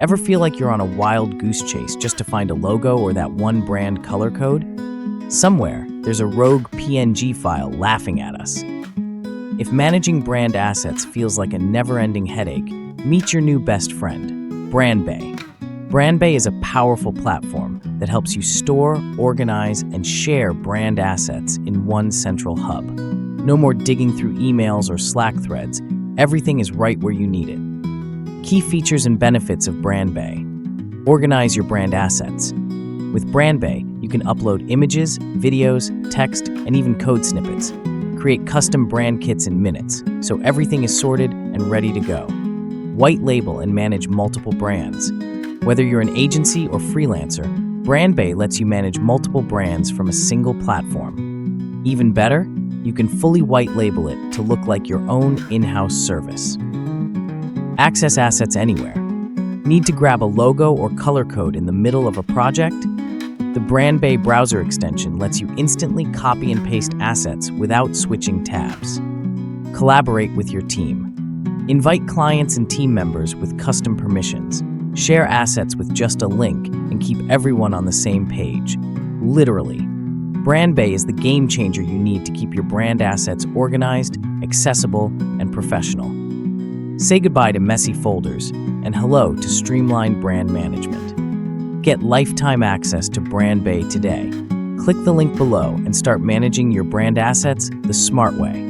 Ever feel like you're on a wild goose chase just to find a logo or that one brand color code? Somewhere, there's a rogue PNG file laughing at us. If managing brand assets feels like a never-ending headache, meet your new best friend, BrandBay. BrandBay is a powerful platform that helps you store, organize, and share brand assets in one central hub. No more digging through emails or Slack threads. Everything is right where you need it. Key features and benefits of BrandBay. Organize your brand assets. With BrandBay, you can upload images, videos, text, and even code snippets. Create custom brand kits in minutes, so everything is sorted and ready to go. White label and manage multiple brands. Whether you're an agency or freelancer, BrandBay lets you manage multiple brands from a single platform. Even better, you can fully white label it to look like your own in-house service. Access assets anywhere. Need to grab a logo or color code in the middle of a project? The BrandBay browser extension lets you instantly copy and paste assets without switching tabs. Collaborate with your team. Invite clients and team members with custom permissions. Share assets with just a link and keep everyone on the same page. Literally. BrandBay is the game changer you need to keep your brand assets organized, accessible, and professional. Say goodbye to messy folders and hello to Streamline brand management. Get lifetime access to BrandBay today. Click the link below and start managing your brand assets the smart way.